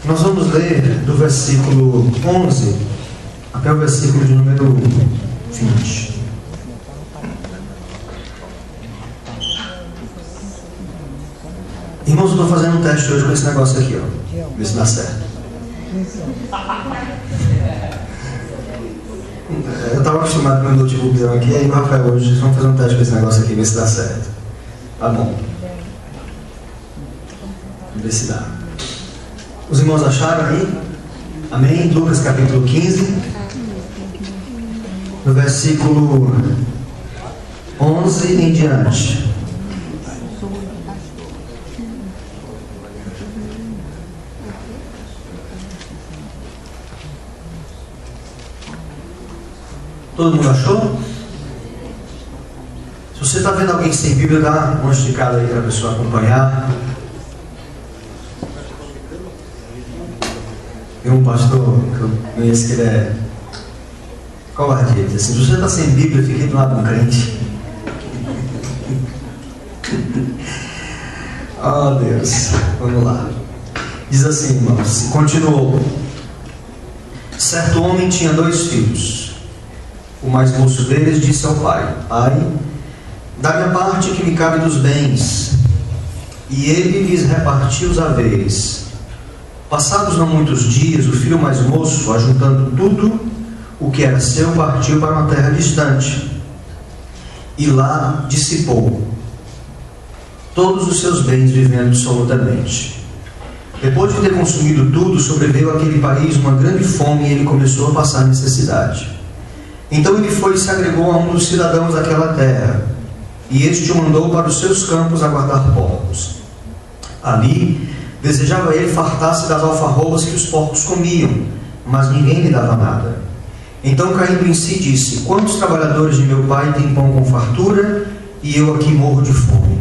Nós vamos ler do versículo 11 até o versículo de número 20. Irmãos, eu estou fazendo um teste hoje com esse negócio aqui, ó. Ver se dá certo. Eu estava acostumado com o meu notebookzão aqui, aí o Rafael hoje vamos fazer um teste com esse negócio aqui, ver se dá certo. Tá bom. Vamos ver se dá. Os irmãos acharam aí? Amém? Lucas capítulo 15, no versículo 11 em diante. Todo mundo achou? Se você está vendo alguém sem Bíblia, dá uma esticada aí para a pessoa acompanhar. Tem um pastor que eu conheço que ele é covarde. Ele diz assim: se você está sem Bíblia, fique do lado do crente. Oh Deus, vamos lá. Diz assim, irmãos, continuou. Certo homem tinha 2 filhos. O mais moço deles disse ao pai: Pai, dá-me a parte que me cabe dos bens. E ele lhes repartiu os haveres. Passados não muitos dias, o filho mais moço, ajuntando tudo o que era seu, partiu para uma terra distante, e lá dissipou todos os seus bens, vivendo absolutamente. Depois de ter consumido tudo, sobreveio àquele país uma grande fome, e ele começou a passar necessidade. Então ele foi e se agregou a um dos cidadãos daquela terra, e este o mandou para os seus campos a guardar porcos. Ali desejava ele fartar-se das alfarrobas que os porcos comiam, mas ninguém lhe dava nada. Então, caindo em si, disse: Quantos trabalhadores de meu pai têm pão com fartura, e eu aqui morro de fome?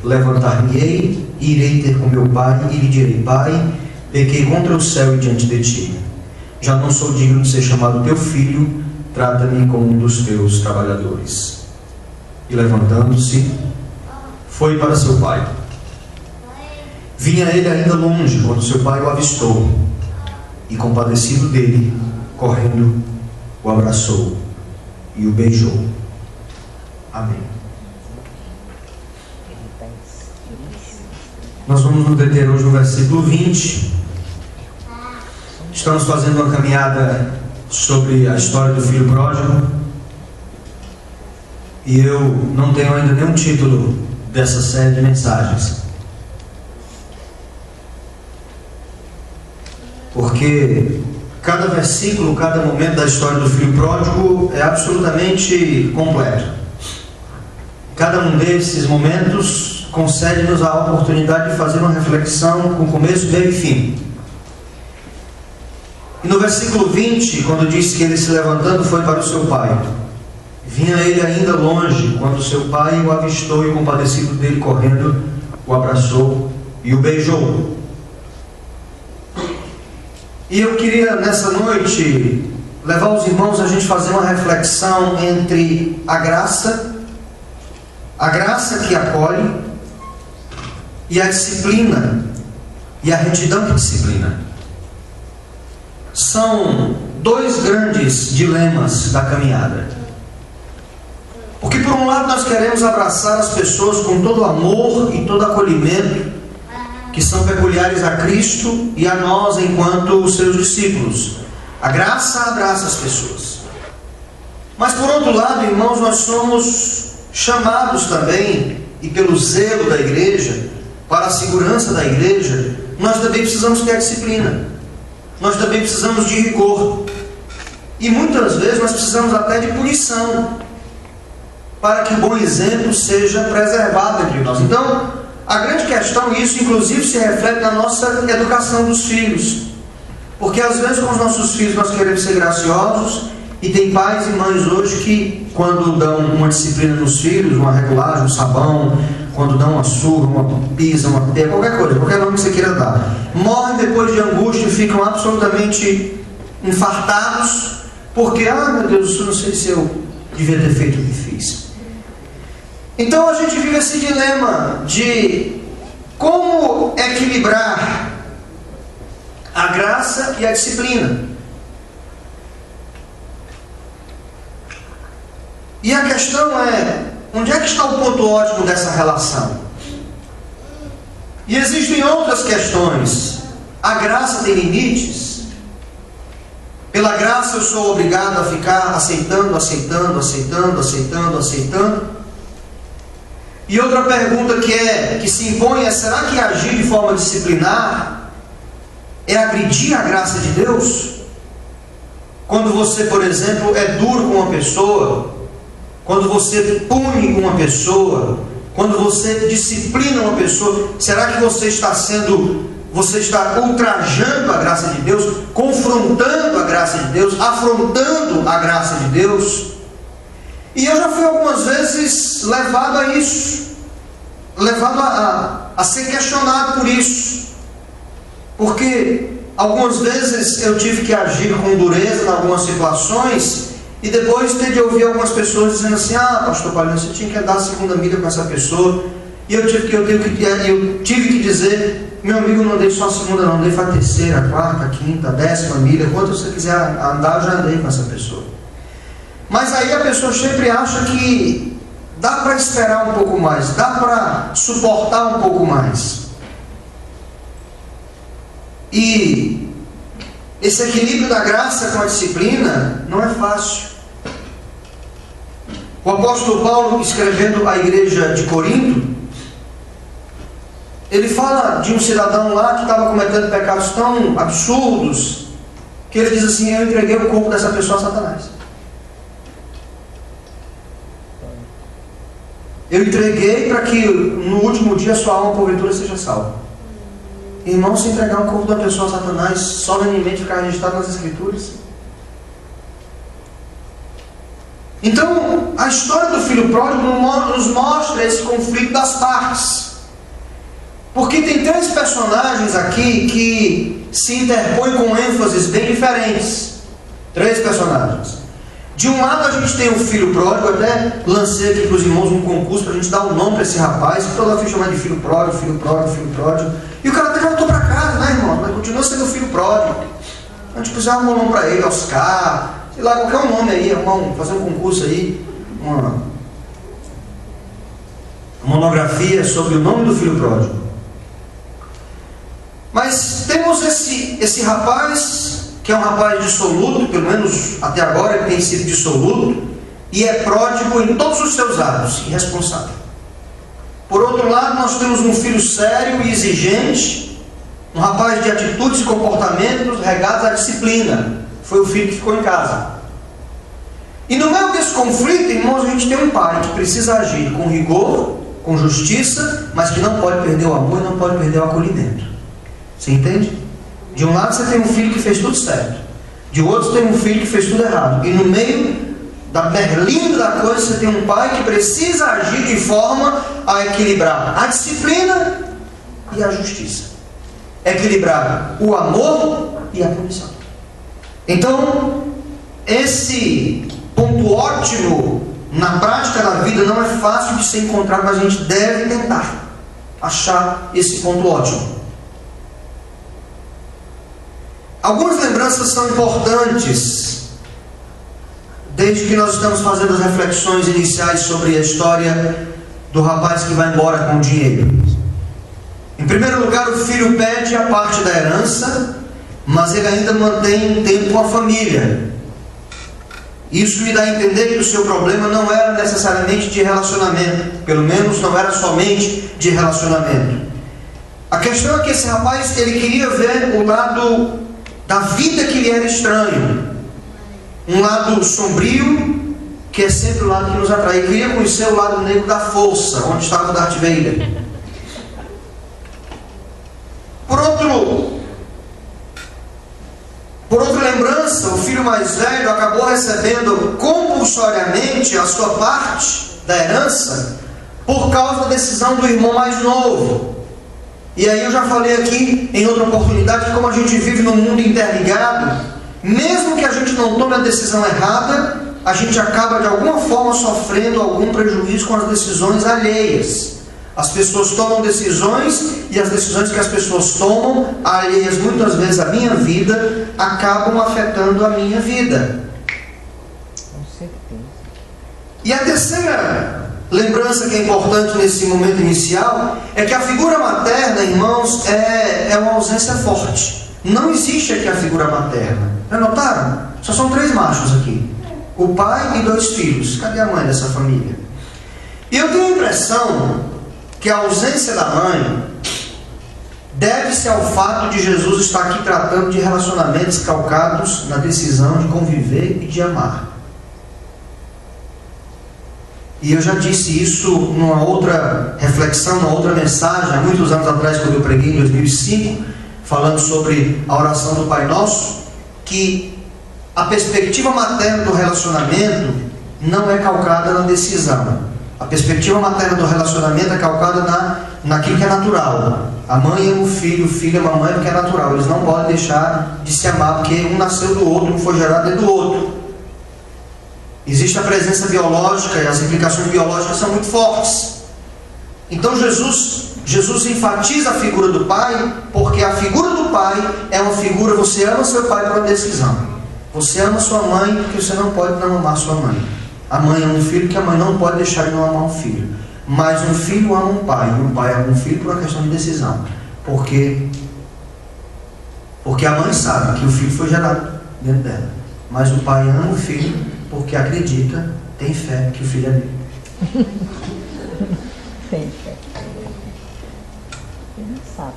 Levantar-me-ei, e irei ter com meu pai, e lhe direi: Pai, pequei contra o céu e diante de ti. Já não sou digno de ser chamado teu filho, trata-me como um dos teus trabalhadores. E levantando-se, foi para seu pai. Vinha ele ainda longe, quando seu pai o avistou, e compadecido dele, correndo, o abraçou e o beijou. Amém. Nós vamos nos deter hoje no versículo 20. Estamos fazendo uma caminhada sobre a história do filho pródigo, e eu não tenho ainda nenhum título dessa série de mensagens, porque cada versículo, cada momento da história do filho pródigo é absolutamente completo. Cada um desses momentos concede-nos a oportunidade de fazer uma reflexão com começo, meio e fim. E no versículo 20, quando diz que ele, se levantando, foi para o seu pai, vinha ele ainda longe, quando seu pai o avistou, e compadecido dele, correndo, o abraçou e o beijou. E eu queria nessa noite levar os irmãos a gente fazer uma reflexão entre a graça que acolhe, e a disciplina e a retidão que disciplina. São 2 grandes dilemas da caminhada. Porque por um lado nós queremos abraçar as pessoas com todo o amor e todo acolhimento que são peculiares a Cristo e a nós enquanto os seus discípulos. A graça abraça as pessoas. Mas por outro lado, irmãos, nós somos chamados também, e pelo zelo da igreja, para a segurança da igreja, nós também precisamos ter a disciplina. Nós também precisamos de rigor. E muitas vezes nós precisamos até de punição, para que o bom exemplo seja preservado entre nós. Então, a grande questão, e isso inclusive se reflete na nossa educação dos filhos, porque às vezes com os nossos filhos nós queremos ser graciosos, e tem pais e mães hoje que, quando dão uma disciplina nos filhos, uma regulagem, um sabão, quando dão uma surra, uma pisa, uma pega, qualquer coisa, qualquer nome que você queira dar, morrem depois de angústia e ficam absolutamente infartados, porque, meu Deus, eu não sei se eu devia ter feito o que fiz. Então a gente vive esse dilema de como equilibrar A graça e a disciplina. E a questão é, onde é que está o ponto ótimo dessa relação? E existem outras questões. A graça tem limites? Pela graça eu sou obrigado a ficar aceitando. E outra pergunta que se impõe é, será que agir de forma disciplinar é agredir a graça de Deus? Quando você, por exemplo, é duro com uma pessoa, quando você pune uma pessoa, quando você disciplina uma pessoa, será que você está ultrajando a graça de Deus, confrontando a graça de Deus, afrontando a graça de Deus? E eu já fui algumas vezes levado a isso, levado a ser questionado por isso, porque algumas vezes eu tive que agir com dureza em algumas situações, e depois ter de ouvir algumas pessoas dizendo assim, pastor Paulinho, você tinha que andar a segunda milha com essa pessoa, e eu tive que dizer, meu amigo, não andei só a segunda não, andei para a terceira, a quarta, a quinta, a 10ª milha, quanto você quiser andar, eu já andei com essa pessoa. Mas aí a pessoa sempre acha que dá para esperar um pouco mais, dá para suportar um pouco mais. E esse equilíbrio da graça com a disciplina não é fácil. O apóstolo Paulo, escrevendo à igreja de Corinto, ele fala de um cidadão lá que estava cometendo pecados tão absurdos, que ele diz assim, eu entreguei o corpo dessa pessoa a Satanás. Eu entreguei para que no último dia sua alma porventura seja salva. Irmão, se entregar o corpo da pessoa a Satanás, solenemente ficar registrado nas Escrituras. Então, a história do filho pródigo nos mostra esse conflito das partes. Porque tem 3 personagens aqui que se interpõem com ênfases bem diferentes. 3 personagens. De um lado a gente tem o filho pródigo, até lancei aqui para os irmãos um concurso para a gente dar um nome para esse rapaz, que toda vez chama de filho pródigo. E o cara até voltou para casa, né, irmão? Mas continua sendo filho pródigo. A gente precisa arrumar um nome para ele, Oscar, sei lá, qualquer nome aí, fazer um concurso aí, uma monografia sobre o nome do filho pródigo. Mas temos esse rapaz, que é um rapaz dissoluto, pelo menos até agora ele tem sido dissoluto, e é pródigo em todos os seus atos, irresponsável. Por outro lado, nós temos um filho sério e exigente, um rapaz de atitudes e comportamentos regados à disciplina. Foi o filho que ficou em casa. E no meio desse conflito, irmãos, a gente tem um pai que precisa agir com rigor, com justiça, mas que não pode perder o amor e não pode perder o acolhimento. Você entende? De um lado você tem um filho que fez tudo certo, de outro você tem um filho que fez tudo errado, e no meio da berlinda da coisa você tem um pai que precisa agir de forma a equilibrar a disciplina e a justiça, equilibrar o amor e a punição. Então, esse ponto ótimo na prática da vida não é fácil de ser encontrado, mas a gente deve tentar achar esse ponto ótimo. Algumas lembranças são importantes, desde que nós estamos fazendo as reflexões iniciais sobre a história do rapaz que vai embora com o dinheiro. Em primeiro lugar, o filho pede a parte da herança, mas ele ainda mantém um tempo com a família. Isso me dá a entender que o seu problema não era necessariamente de relacionamento, pelo menos não era somente de relacionamento. A questão é que esse rapaz, ele queria ver o lado da vida que lhe era estranho, um lado sombrio, que é sempre o lado que nos atrai. Ele queria conhecer o lado negro da força, onde estava o Darth Vader. Por outra lembrança, o filho mais velho acabou recebendo compulsoriamente a sua parte da herança por causa da decisão do irmão mais novo. E aí eu já falei aqui em outra oportunidade que, como a gente vive num mundo interligado, mesmo que a gente não tome a decisão errada, a gente acaba de alguma forma sofrendo algum prejuízo com as decisões alheias. As pessoas tomam decisões, e as decisões que as pessoas tomam, alheias muitas vezes à minha vida, acabam afetando a minha vida. Com certeza. E a terceira lembrança que é importante nesse momento inicial é que a figura materna, irmãos, é uma ausência forte. Não existe aqui a figura materna. Já notaram? Só são 3 machos aqui: o pai e 2 filhos. Cadê a mãe dessa família? E eu tenho a impressão que a ausência da mãe deve-se ao fato de Jesus estar aqui tratando de relacionamentos calcados na decisão de conviver e de amar. E eu já disse isso numa outra reflexão, numa outra mensagem, há muitos anos atrás, quando eu preguei em 2005, falando sobre a oração do Pai Nosso, que a perspectiva materna do relacionamento não é calcada na decisão. A perspectiva materna do relacionamento é calcada naquilo que é natural. A mãe ama o filho ama a mãe porque é natural. Eles não podem deixar de se amar, porque um nasceu do outro, um foi gerado dentro do outro. Existe a presença biológica, e as implicações biológicas são muito fortes. Então Jesus enfatiza a figura do pai, porque a figura do pai é uma figura: você ama seu pai por uma decisão. Você ama sua mãe porque você não pode não amar sua mãe. A mãe ama um filho porque a mãe não pode deixar de não amar um filho. Mas um filho ama um pai, e um pai ama um filho por uma questão de decisão. Porque a mãe sabe que o filho foi gerado dentro dela. Mas o pai ama o filho porque acredita, tem fé que o filho é dele. Tem fé. Ele não sabe.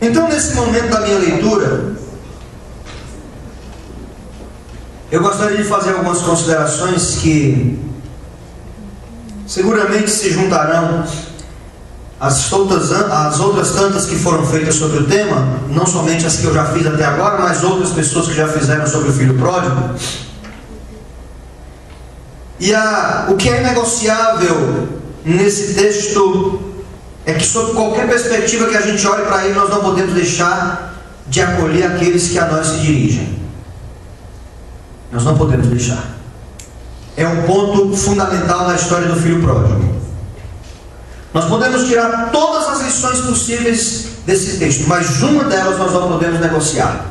Então, nesse momento da minha leitura, eu gostaria de fazer algumas considerações que seguramente se juntarão às outras tantas que foram feitas sobre o tema, não somente as que eu já fiz até agora, mas outras pessoas que já fizeram sobre o filho pródigo. E o que é inegociável nesse texto é que, sob qualquer perspectiva que a gente olhe para ele, nós não podemos deixar de acolher aqueles que a nós se dirigem. Nós não podemos deixar. É um ponto fundamental na história do filho pródigo. Nós podemos tirar todas as lições possíveis desse texto, mas uma delas nós não podemos negociar.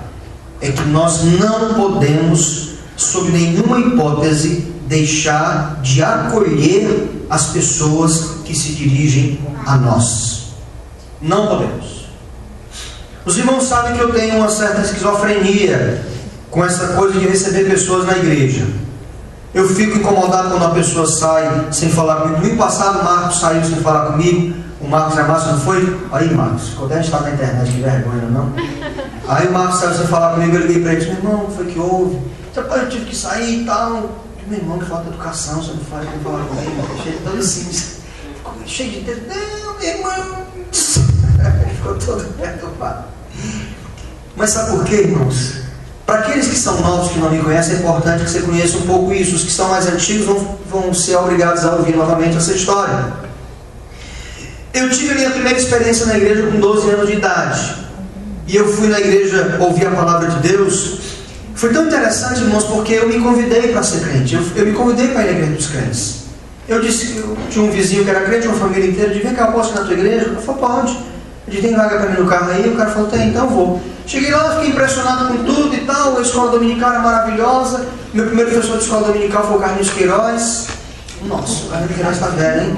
É que nós não podemos, sob nenhuma hipótese, deixar de acolher as pessoas que se dirigem a nós. Não podemos. Os irmãos sabem que eu tenho uma certa esquizofrenia com essa coisa de receber pessoas na igreja. Eu fico incomodado quando a pessoa sai sem falar comigo. Domingo passado o Marcos saiu sem falar comigo. O Marcos Márcio não foi? Aí, Marcos, ficou até estado na internet, que vergonha, não? Aí o Marcos saiu sem falar comigo. Eu liguei para ele e disse: meu irmão, o que foi que houve? Eu tive que sair e tal. Meu irmão, que falta de educação, você não faz com falar comigo. Cheio de todo assim, cheio de dedo. Não, meu irmão. Ficou todo preocupado. Mas sabe por quê, irmãos? Para aqueles que são novos, que não me conhecem, é importante que você conheça um pouco isso. Os que são mais antigos vão ser obrigados a ouvir novamente essa história. Eu tive a minha primeira experiência na igreja com 12 anos de idade. E eu fui na igreja ouvir a palavra de Deus. Foi tão interessante, irmãos, porque eu me convidei para ser crente. Eu me convidei para ir na igreja dos crentes. Eu disse que eu tinha um vizinho que era crente, uma família inteira. Eu disse: vem cá, eu posso ir na tua igreja? Eu falei: pode. Eu disse: tem vaga para mim no carro aí? O cara falou: tem, então eu vou. Cheguei lá, fiquei impressionado com tudo e tal. A escola dominical era maravilhosa. Meu primeiro professor de escola dominical foi o Carlinhos Queiroz. Nossa, o Carlinhos Queiroz está velho, hein?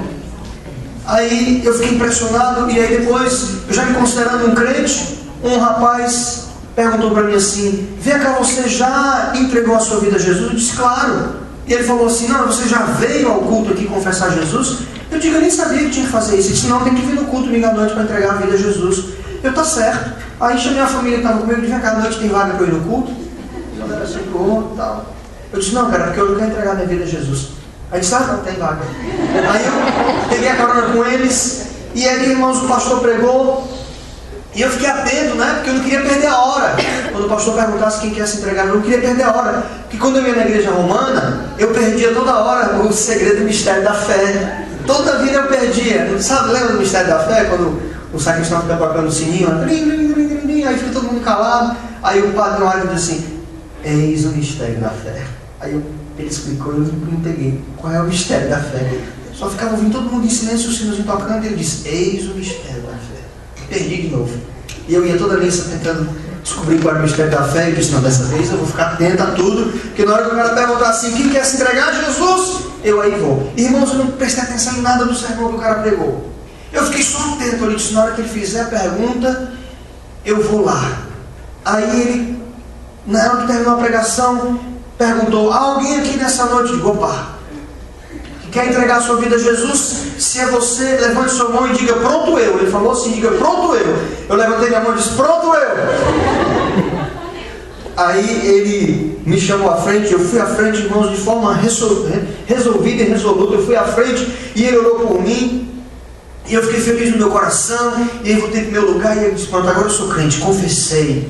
Aí eu fiquei impressionado. E aí depois, eu já me considerando um crente, um rapaz perguntou para mim assim: vem cá, você já entregou a sua vida a Jesus? Eu disse: claro. E ele falou assim: não, você já veio ao culto aqui confessar Jesus? Eu digo: eu nem sabia que tinha que fazer isso. Ele disse: não, tem que vir no culto domingo à noite para entregar a vida a Jesus. Eu: tá certo. Aí chamei a família que estava comigo e disse: vem cá, à noite tem vaga para eu ir no culto? A galera chegou e tal. Eu disse: não, cara, porque eu não quero entregar minha vida a Jesus. Aí disse: ah, não, tem vaga. Aí eu peguei a carona com eles. E aí, irmãos, o pastor pregou. E eu fiquei atento, né? Porque eu não queria perder a hora. Quando o pastor perguntasse quem quer se entregar, eu não queria perder a hora. Porque quando eu ia na igreja romana, eu perdia toda hora o segredo do mistério da fé. Toda a vida eu perdia. Sabe, lembra do mistério da fé? Quando o sacristão fica tocando o sininho, aí fica todo mundo calado. Aí o padre olha e diz assim: eis o mistério da fé. Aí ele explicou e eu não peguei. Qual é o mistério da fé? Só ficava ouvindo todo mundo em silêncio, o sinozinho tocando, e ele disse: eis o mistério da fé. Perdi de novo. E eu ia toda missa tentando descobrir qual era o mistério da fé, e disse: não, dessa vez eu vou ficar atento a tudo, porque na hora que o cara perguntar assim: quem quer se entregar a Jesus? Eu aí vou. Irmãos, eu não prestei atenção em nada do sermão que o cara pregou. Eu fiquei só atento, ele disse: na hora que ele fizer a pergunta, eu vou lá. Aí ele, na hora que terminou a pregação, perguntou: há alguém aqui nessa noite? Digo: opa, que quer entregar a sua vida a Jesus? Se é você, levante sua mão e diga: pronto eu. Ele falou assim: diga: pronto eu. Eu levantei minha mão e disse: pronto eu. Aí ele me chamou à frente, eu fui à frente, irmãos, de forma resolvida e resoluta. Eu fui à frente e ele orou por mim. E eu fiquei feliz no meu coração. E aí voltei para o meu lugar e ele disse: pronto, agora eu sou crente. Confessei,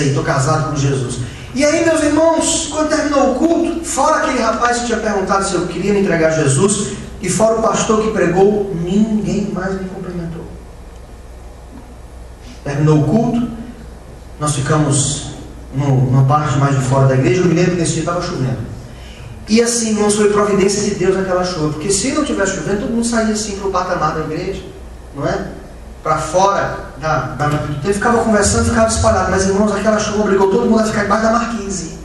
estou casado com Jesus. E aí, meus irmãos, quando terminou o culto, fora aquele rapaz que tinha perguntado se eu queria me entregar a Jesus, e fora o pastor que pregou, ninguém mais me cumprimentou. Terminou o culto, nós ficamos numa parte mais de fora da igreja. Eu me lembro que nesse dia estava chovendo. E assim, irmãos, foi providência de Deus aquela chuva, porque se não tivesse chovendo, todo mundo saía assim para o patamar da igreja, não é? Para fora então ele ficava conversando, ficava espalhado. Mas, irmãos, aquela chuva obrigou todo mundo a ficar embaixo da marquise.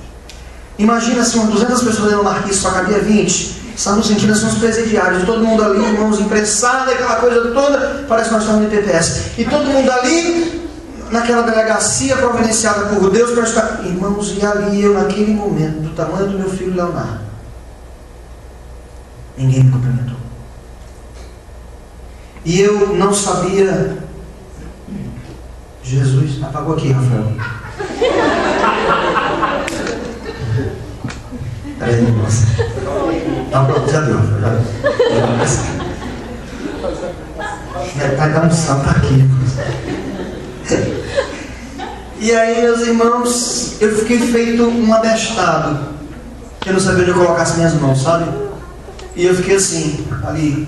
Imagina assim, umas 200 pessoas dentro da marquise, só cabia 20. Estávamos sentindo assim uns presidiários, todo mundo ali, irmãos, imprensado, aquela coisa toda. Parece que nós estamos no IPPS. E todo mundo ali, naquela delegacia providenciada por Deus para estar. Irmãos, e ali eu, naquele momento, do tamanho do meu filho Leonardo, ninguém me cumprimentou. E eu não sabia. Jesus, apagou aqui, Rafael. Peraí, moça. Tá pronto, já deu, Rafael. Vai dar um salto aqui. E aí, meus irmãos, eu fiquei feito um abestado, que eu não sabia onde eu colocasse minhas mãos, sabe? E eu fiquei assim, ali,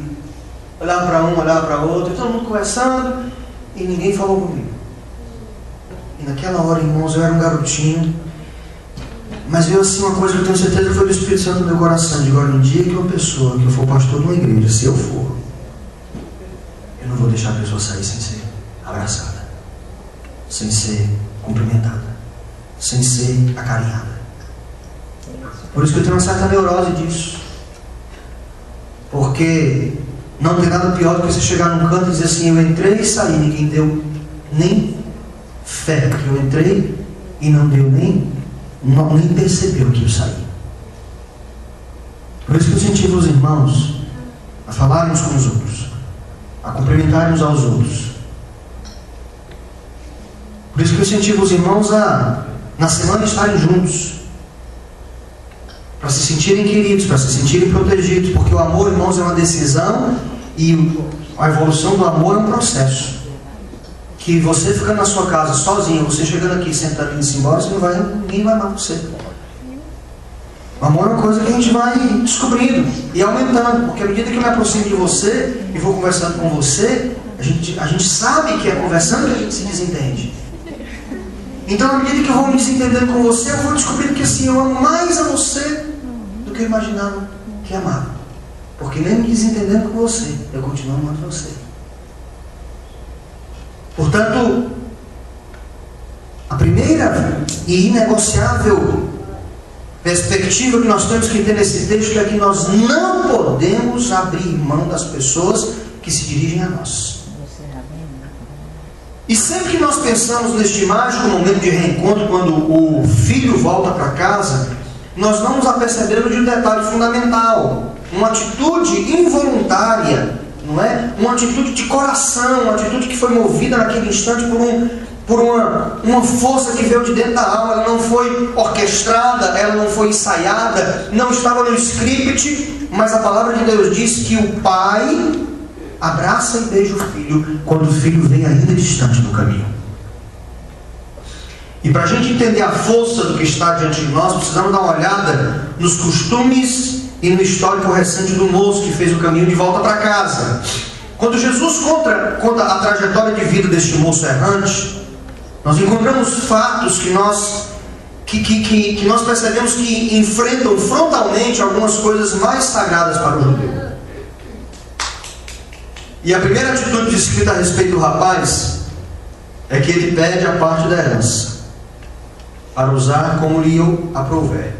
olhava para um, olhava para outro, todo mundo conversando, e ninguém falou comigo. E naquela hora, irmãos, eu era um garotinho, mas veio assim uma coisa que eu tenho certeza que foi do Espírito Santo no meu coração. Digo: olha, um dia que uma pessoa, que eu for pastor de uma igreja, se eu for, eu não vou deixar a pessoa sair sem ser abraçada, sem ser cumprimentada, sem ser acarinhada. Por isso que eu tenho uma certa neurose disso. Porque não tem nada pior do que você chegar num canto e dizer assim: eu entrei e saí, ninguém deu nem fé que eu entrei, e não deu nem percebeu que eu saí. Por isso que eu incentivo os irmãos a falarem uns com os outros, a cumprimentarem uns aos outros. Por isso que eu incentivo os irmãos a, na semana, estarem juntos, para se sentirem queridos, para se sentirem protegidos, porque o amor, irmãos, é uma decisão, e a evolução do amor é um processo. Que você ficando na sua casa sozinho, você chegando aqui, sentando e indo embora, ninguém vai amar você. O amor é uma coisa que a gente vai descobrindo e aumentando, porque à medida que eu me aproximo de você e vou conversando com você, a gente sabe que é conversando que a gente se desentende. Então, à medida que eu vou me desentendendo com você, eu vou descobrindo que assim, eu amo mais a você do que eu imaginava que amava. Porque mesmo me desentendendo com você, eu continuo amando você. Portanto, a primeira e inegociável perspectiva que nós temos que ter nesse texto é que nós não podemos abrir mão das pessoas que se dirigem a nós. E sempre que nós pensamos neste mágico momento de reencontro, quando o filho volta para casa, nós não nos apercebemos de um detalhe fundamental: uma atitude involuntária, não é? Uma atitude de coração, uma atitude que foi movida naquele instante por uma força que veio de dentro da alma. Ela não foi orquestrada, ela não foi ensaiada, não estava no script, mas a palavra de Deus diz que o pai abraça e beija o filho quando o filho vem ainda distante do caminho. E para a gente entender a força do que está diante de nós, precisamos dar uma olhada nos costumes e no histórico recente do moço que fez o caminho de volta para casa. Quando Jesus conta a trajetória de vida deste moço errante, nós encontramos fatos que nós percebemos que enfrentam frontalmente algumas coisas mais sagradas para o judeu. E a primeira atitude descrita a respeito do rapaz é que ele pede a parte da herança para usar como lhe aprouver.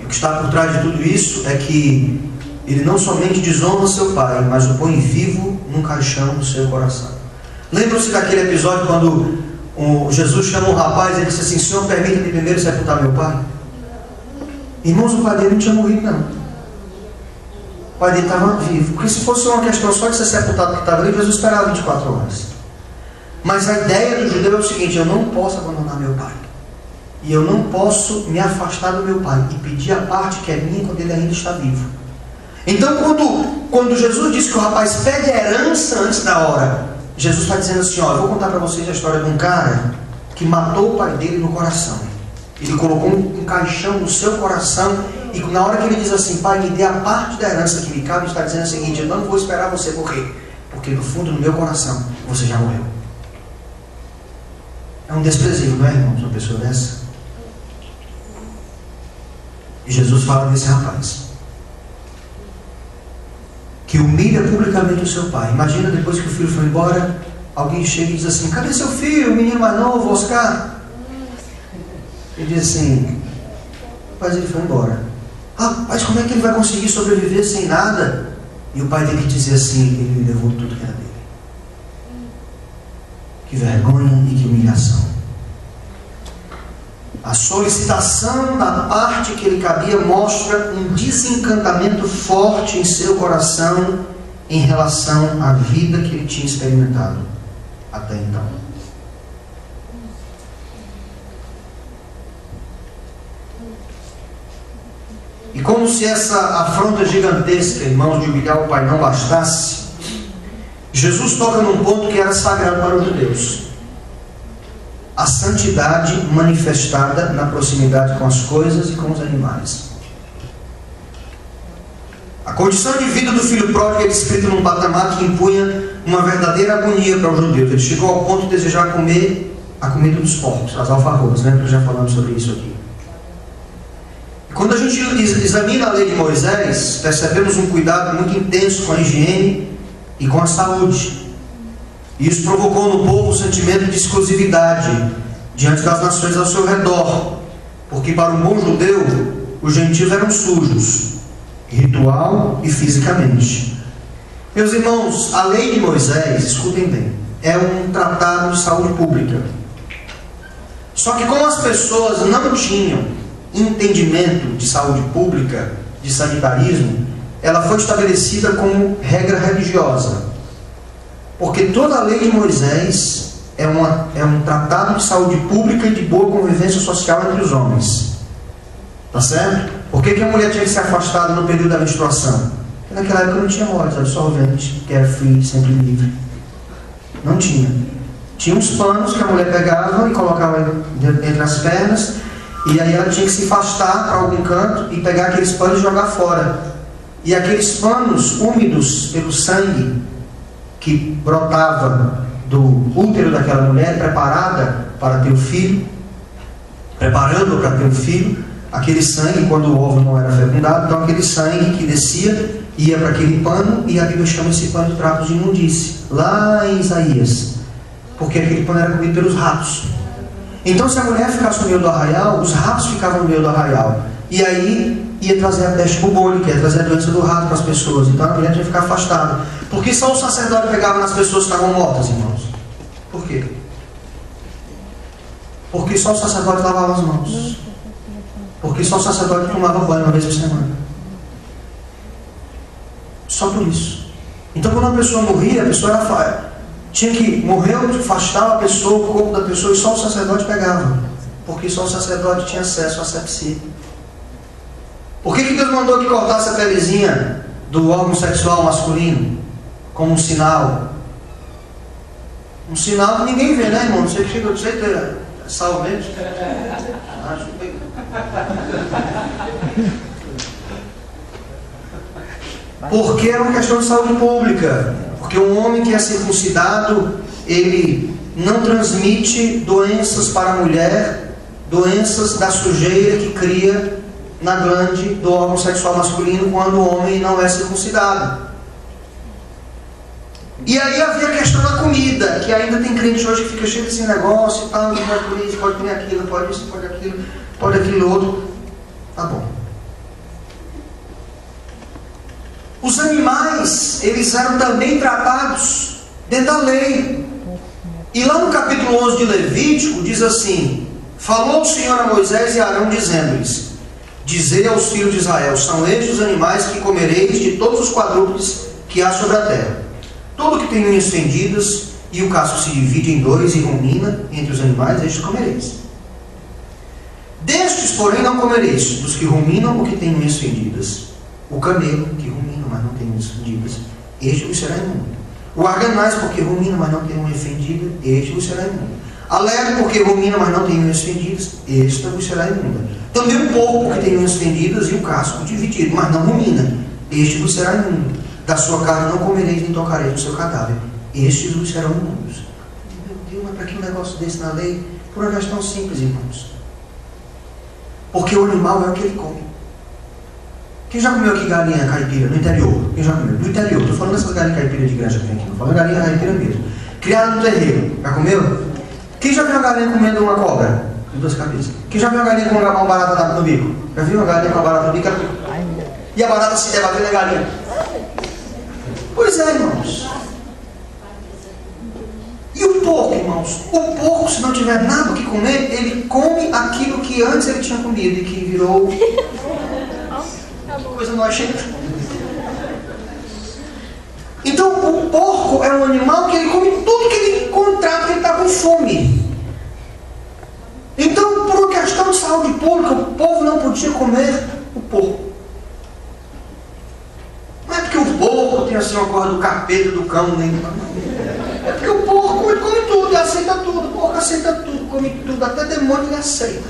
E o que está por trás de tudo isso é que ele não somente desonra seu pai, mas o põe vivo num caixão no seu coração. Lembram-se daquele episódio quando Jesus chamou um rapaz e ele disse assim: Senhor, permita-me primeiro sepultar meu pai? Irmãos, o pai dele não tinha morrido, não. O pai dele estava vivo. Porque se fosse uma questão só de ser sepultado que estava vivo, Jesus esperava 24 horas. Mas a ideia do judeu é o seguinte: eu não posso abandonar meu pai. E eu não posso me afastar do meu pai e pedir a parte que é minha quando ele ainda está vivo. Então, quando Jesus disse que o rapaz pede a herança antes da hora, Jesus está dizendo assim: ó, eu vou contar para vocês a história de um cara que matou o pai dele no coração. Ele colocou um caixão no seu coração, e na hora que ele diz assim: pai, me dê a parte da herança que me cabe, ele está dizendo o seguinte: eu não vou esperar você morrer, porque no fundo, no meu coração, você já morreu. É um desprezível, não é, irmãos, uma pessoa dessa? E Jesus fala desse rapaz que humilha publicamente o seu pai. Imagina, depois que o filho foi embora, alguém chega e diz assim: cadê seu filho, o menino mais novo, Oscar? Ele diz assim: mas ele foi embora. Ah, mas como é que ele vai conseguir sobreviver sem nada? E o pai dele dizia assim: ele levou tudo que era dele. Que vergonha e que humilhação. A solicitação da parte que lhe cabia mostra um desencantamento forte em seu coração em relação à vida que ele tinha experimentado até então. E como se essa afronta gigantesca, irmãos, de humilhar o pai não bastasse, Jesus toca num ponto que era sagrado para os judeus: a santidade manifestada na proximidade com as coisas e com os animais. A condição de vida do filho pródigo é descrita num patamar que impunha uma verdadeira agonia para os judeus. Ele chegou ao ponto de desejar comer a comida dos porcos, as alfarrobas. Lembra que já falamos sobre isso aqui? Quando a gente examina a lei de Moisés, percebemos um cuidado muito intenso com a higiene e com a saúde. Isso provocou no povo um sentimento de exclusividade diante das nações ao seu redor, porque para um bom judeu, os gentios eram sujos, ritual e fisicamente. Meus irmãos, a lei de Moisés, escutem bem, é um tratado de saúde pública. Só que como as pessoas não tinham entendimento de saúde pública, de sanitarismo, ela foi estabelecida como regra religiosa. Porque toda a lei de Moisés é um tratado de saúde pública e de boa convivência social entre os homens. Tá certo? Por que a mulher tinha que ser afastada no período da menstruação? Porque naquela época não tinha óleos, absorvente, carefree, sempre livre. Não tinha. Tinha uns panos que a mulher pegava e colocava entre as pernas, e aí ela tinha que se afastar para algum canto e pegar aqueles panos e jogar fora. E aqueles panos úmidos pelo sangue que brotava do útero daquela mulher, preparada para ter o filho, preparando-o para ter o filho, aquele sangue, quando o ovo não era fecundado, então aquele sangue que descia, ia para aquele pano, e a Bíblia chama esse pano de trapos de imundície, lá em Isaías, porque aquele pano era comido pelos ratos. Então, se a mulher ficasse no meio do arraial, os ratos ficavam no meio do arraial, e aí ia trazer a peste bubônica, ia trazer a doença do rato para as pessoas. Então a mulher tinha que ficar afastada. Por que só o sacerdote pegava nas pessoas que estavam mortas, irmãos? Por quê? Porque só o sacerdote lavava as mãos. Porque só o sacerdote tomava banho uma vez por semana. Só por isso. Então, quando uma pessoa morria, a pessoa tinha que morrer, afastar a pessoa, o corpo da pessoa, e só o sacerdote pegava. Porque só o sacerdote tinha acesso à sepsia. Por que Deus mandou que cortasse a pelezinha do órgão sexual masculino? Como um sinal. Um sinal que ninguém vê, né, irmão? Você chega de jeito é salvo mesmo. Porque era uma questão de saúde pública. Porque um homem que é circuncidado, ele não transmite doenças para a mulher, doenças da sujeira que cria na glande do órgão sexual masculino quando o homem não é circuncidado. E aí havia a questão da comida, que ainda tem crente hoje que fica cheio desse negócio e tal, não pode comer isso, pode comer aquilo, pode isso, pode aquilo, pode aquilo outro. Tá bom. Os animais, eles eram também tratados dentro da lei. E lá no capítulo 11 de Levítico, diz assim: falou o Senhor a Moisés e a Arão, dizendo-lhes: dizei aos filhos de Israel, são estes os animais que comereis de todos os quadrúpedes que há sobre a terra. Todo que tem unhas fendidas, e o casco se divide em dois e rumina entre os animais, estes comereis. Destes, porém, não comereis, dos que ruminam o que tem unhas fendidas. O camelo, que rumina, mas não tem unhas fendidas, este vos será imundo. O arganaz, porque rumina, mas não tem unha fendida, este vos será imundo. A lebre, porque rumina, mas não tem unhas fendidas, esta vos será imunda. Também o porco, porque tem unhas fendidas, e o casco dividido, mas não rumina, este vos será imundo. Da sua carne não comereis, nem tocareis no seu cadáver, estes vos serão imundos. Meu Deus, mas para que um negócio desse na lei? Por uma questão simples, irmãos. Porque o animal é o que ele come. Quem já comeu aqui galinha caipira no interior? Quem já comeu? No interior, estou falando dessas galinhas caipiras de granja que tem aqui, estou falando galinha caipira mesmo. Criada no terreiro, já comeu? Quem já viu uma galinha comendo uma cobra? Com duas cabeças. Quem já viu uma galinha com uma barata no bico? Já viu uma galinha com uma barata no bico? E a barata se debatendo na galinha? Pois é, irmãos. E o porco, irmãos? O porco, se não tiver nada o que comer, ele come aquilo que antes ele tinha comido e que virou coisa nojenta. Então, o porco é um animal que ele come tudo que ele encontrar, porque ele está com fome. Então, por uma questão de saúde pública, o povo não podia comer o porco. Não é porque o porco tem assim uma coisa do capeta, do cão, nem. É porque o porco ele come tudo, ele aceita tudo. O porco aceita tudo, come tudo, até demônio ele aceita.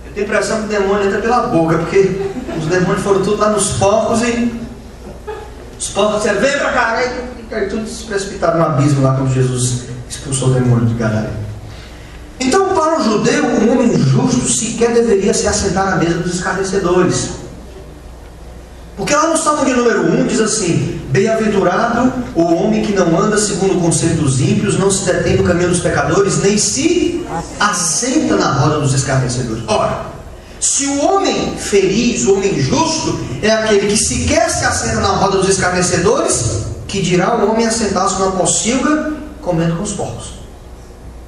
Eu tenho a impressão que o demônio entra pela boca, porque os demônios foram tudo lá nos porcos e os porcos disseram, vem pra cá, e tudo se precipitaram no abismo lá quando Jesus expulsou o demônio de Gadara. Então, para o judeu, um homem justo sequer deveria se assentar à mesa dos escarnecedores. Porque lá no Salmo de número 1 diz assim: bem-aventurado o homem que não anda segundo o conselho dos ímpios, não se detém no caminho dos pecadores, nem se assenta na roda dos escarnecedores. Ora, se o homem feliz, o homem justo, é aquele que sequer se assenta na roda dos escarnecedores, que dirá o homem assentar-se numa pocilga comendo com os porcos.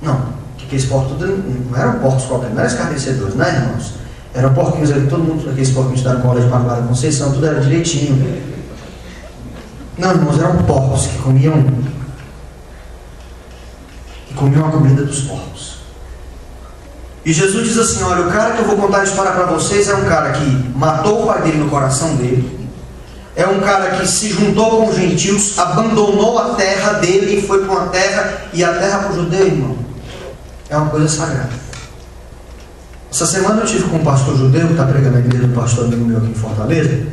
Não. Aqueles porcos não eram porcos qualquer, não eram escarnecedores, não é, irmãos? Eram porquinhos ali, todo mundo, aqueles porquinhos da cola de Imaculada Conceição, tudo era direitinho. Não, irmãos, eram porcos que comiam a comida dos porcos. E Jesus diz assim: olha, o cara que eu vou contar a história para vocês é um cara que matou o pai dele no coração dele, é um cara que se juntou com os gentios, abandonou a terra dele e foi para uma terra, e a terra para o judeu, irmão, é uma coisa sagrada. Essa semana eu tive com um pastor judeu que está pregando a igreja do pastor amigo meu aqui em Fortaleza.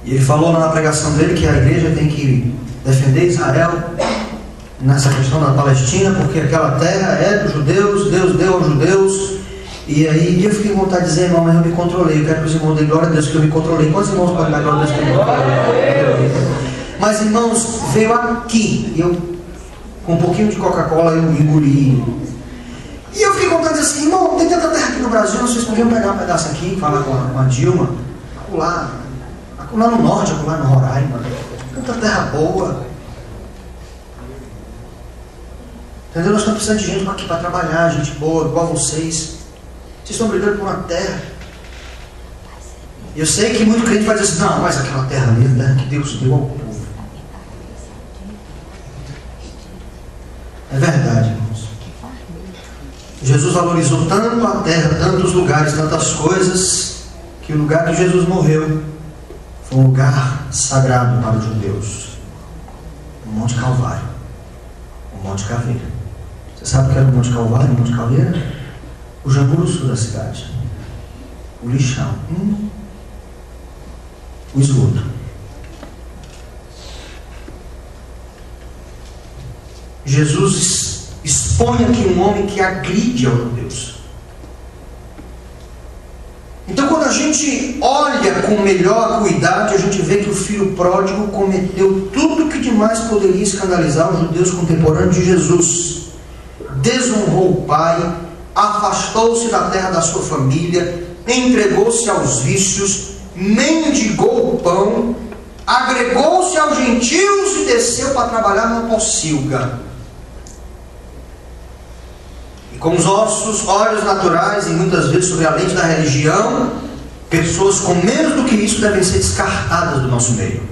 E ele falou na pregação dele que a igreja tem que defender Israel nessa questão da Palestina, porque aquela terra é dos judeus, Deus deu aos judeus. E aí eu fiquei com vontade de dizer, irmão, mas eu me controlei. Eu quero que os irmãos deem glória a Deus que eu me controlei. Quantos irmãos podem dar glória a Deus que eu me controlei? Mas, irmãos, veio aqui. Eu, com um pouquinho de Coca-Cola, eu engoli. E eu fiquei com vontade de dizer assim, irmão, tem tanta terra aqui no Brasil, vocês podiam pegar um pedaço aqui, falar com a Dilma, acolá no norte, acolá no Roraima, tanta terra boa. Entendeu? Nós estamos precisando de gente aqui para trabalhar, gente boa, igual vocês. Vocês estão brigando por uma terra. Eu sei que muito crente vai dizer assim, não, mas aquela terra ali, a terra que Deus deu ao povo. É verdade, irmãos. Jesus valorizou tanto a terra, tantos lugares, tantas coisas, que o lugar que Jesus morreu foi um lugar sagrado para os judeus. O Monte Calvário. O Monte Caveira. Você sabe o que era o Monte Calvário, o Monte Caveira? O Jamburuçu da cidade. O lixão. O esgoto. Jesus expõe aqui um homem que agride aos judeus. olha com melhor acuidade, a gente vê que o filho pródigo cometeu tudo que demais poderia escandalizar os judeus contemporâneos de Jesus. Desonrou o pai, afastou-se da terra da sua família, entregou-se aos vícios, mendigou o pão, agregou-se aos gentios e desceu para trabalhar numa pocilga. E com os olhos naturais e muitas vezes sobre a lente da religião, pessoas com menos do que isso devem ser descartadas do nosso meio.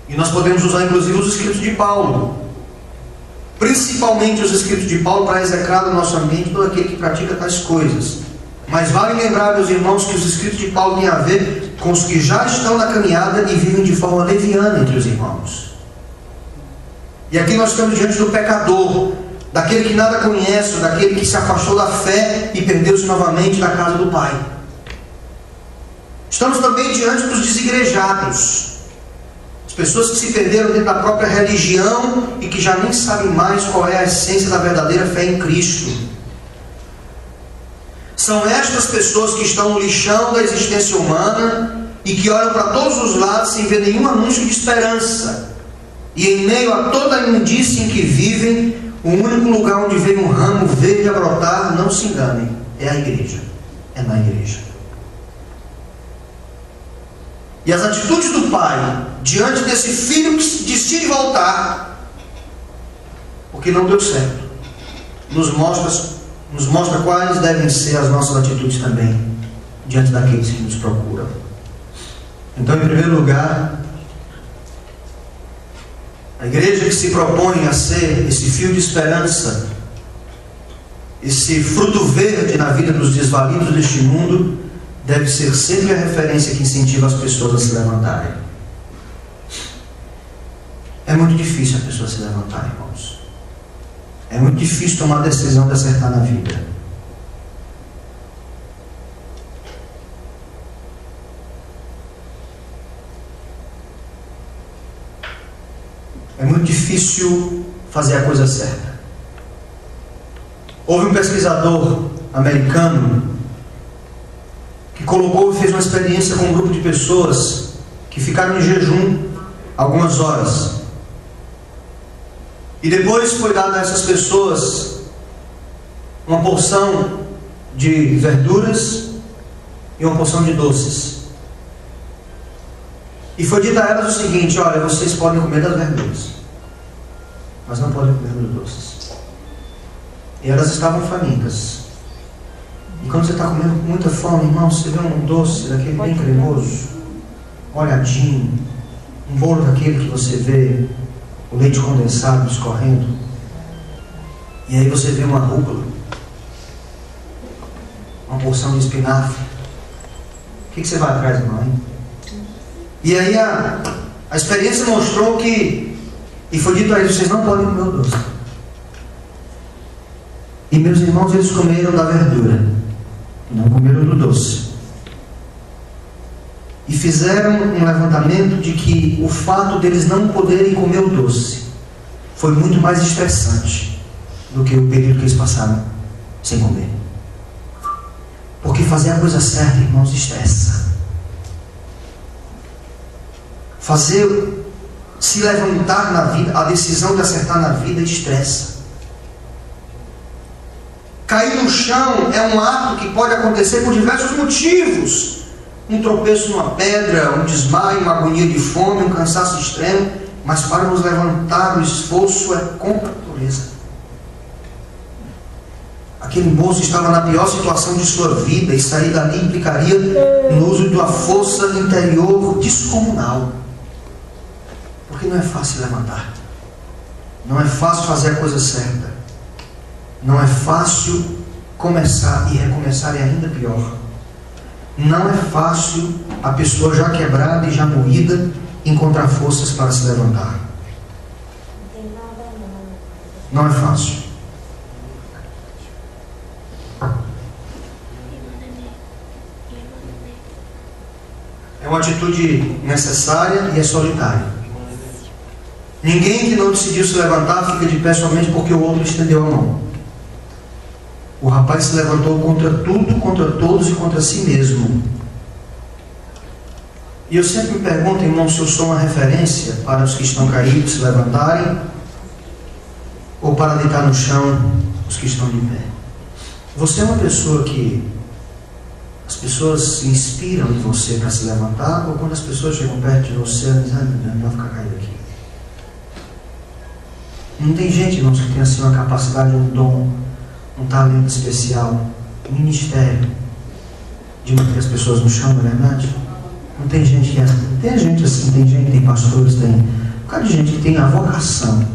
E nós podemos usar inclusive os escritos de Paulo, principalmente os escritos de Paulo, para execrar da nossa mente todo aquele que pratica tais coisas. Mas vale lembrar, meus irmãos, que os escritos de Paulo têm a ver com os que já estão na caminhada e vivem de forma leviana entre os irmãos. E aqui nós estamos diante do pecador, daquele que nada conhece, daquele que se afastou da fé e perdeu-se novamente da casa do Pai. Estamos também diante dos desigrejados, as pessoas que se perderam dentro da própria religião e que já nem sabem mais qual é a essência da verdadeira fé em Cristo. São estas pessoas que estão no lixão da existência humana e que olham para todos os lados sem ver nenhum anúncio de esperança. E em meio a toda a imundície em que vivem, o único lugar onde vem um ramo verde a brotar, não se enganem, é a igreja. É na igreja. E as atitudes do pai diante desse filho que decide voltar, porque não deu certo, nos mostra quais devem ser as nossas atitudes também diante daqueles que nos procuram. Então, em primeiro lugar, a igreja que se propõe a ser esse fio de esperança, esse fruto verde na vida dos desvalidos deste mundo, deve ser sempre a referência que incentiva as pessoas a se levantarem. É muito difícil a pessoa se levantar, irmãos. É muito difícil tomar a decisão de acertar na vida. É muito difícil fazer a coisa certa. Houve um pesquisador americano que colocou e fez uma experiência com um grupo de pessoas que ficaram em jejum algumas horas. E depois foi dada a essas pessoas uma porção de verduras e uma porção de doces. E foi dito a elas o seguinte: olha, vocês podem comer das verduras, mas não podem comer dos doces. E elas estavam famintas. E quando você está comendo com muita fome, irmão, você vê um doce daquele bem cremoso, molhadinho, um bolo daquele que você vê o leite condensado escorrendo, e aí você vê uma rúcula, uma porção de espinafre. O que você vai atrás, irmão? Hein? E aí a experiência mostrou que, e foi dito a eles: vocês não podem comer o doce. E meus irmãos, eles comeram da verdura, não comeram do doce. E fizeram um levantamento de que o fato deles não poderem comer o doce foi muito mais estressante do que o período que eles passaram sem comer. Porque fazer a coisa certa, irmãos, estressa. Se levantar na vida, a decisão de acertar na vida, estressa. Cair no chão é um ato que pode acontecer por diversos motivos. Um tropeço numa pedra, um desmaio, uma agonia de fome, um cansaço extremo. Mas para nos levantar, o esforço é com natureza. Aquele moço estava na pior situação de sua vida, e sair dali implicaria no uso de uma força interior descomunal. Porque não é fácil levantar. Não é fácil fazer a coisa certa. Não é fácil começar e recomeçar, é ainda pior. Não é fácil a pessoa já quebrada e já moída encontrar forças para se levantar. Não é fácil. É uma atitude necessária e é solitária. Ninguém que não decidiu se levantar fica de pé somente porque o outro estendeu a mão. O rapaz se levantou contra tudo, contra todos e contra si mesmo. E eu sempre me pergunto, irmão, se eu sou uma referência para os que estão caídos se levantarem, ou para deitar no chão os que estão de pé. Você é uma pessoa que as pessoas se inspiram em você para se levantar, ou quando as pessoas chegam perto de você, elas dizem, não vai ficar caído aqui. Não tem gente, irmãos, que tem assim uma capacidade, um dom, um talento especial, um ministério de manter as pessoas no chão, não é verdade? Não tem gente que é assim. Tem gente assim, tem gente, tem pastores, tem um bocado de gente que tem a vocação.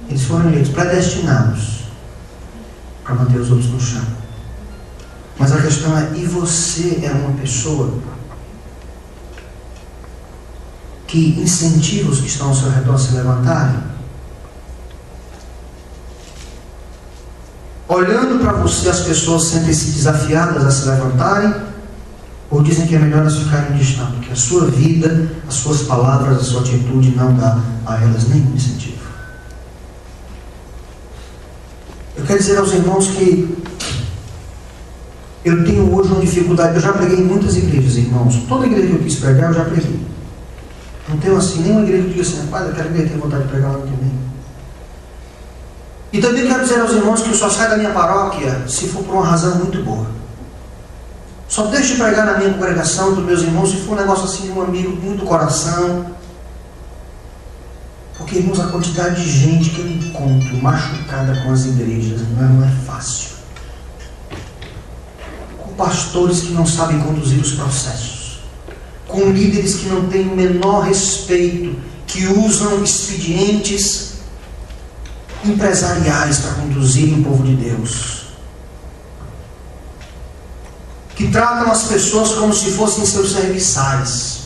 Eles foram eleitos, predestinados para manter os outros no chão. Mas a questão é, e você é uma pessoa que incentiva os que estão ao seu redor a se levantarem? Olhando para você, as pessoas sentem-se desafiadas a se levantarem, ou dizem que é melhor elas ficarem distantes, porque a sua vida, as suas palavras, a sua atitude não dá a elas nenhum incentivo. Eu quero dizer aos irmãos que eu tenho hoje uma dificuldade. Eu já preguei em muitas igrejas, irmãos. Toda igreja que eu quis pregar, eu já preguei. Não tenho assim nenhuma igreja que diga assim, rapaz, aquela igreja tem vontade de pregar lá também. E também quero dizer aos irmãos que eu só saio da minha paróquia se for por uma razão muito boa. Só deixo de pregar na minha congregação dos meus irmãos se for um negócio assim de um amigo muito coração. Porque, irmãos, a quantidade de gente que eu encontro machucada com as igrejas não é fácil. Com pastores que não sabem conduzir os processos. Com líderes que não têm o menor respeito, que usam expedientes empresariais para conduzir o povo de Deus. Que tratam as pessoas como se fossem seus serviçais.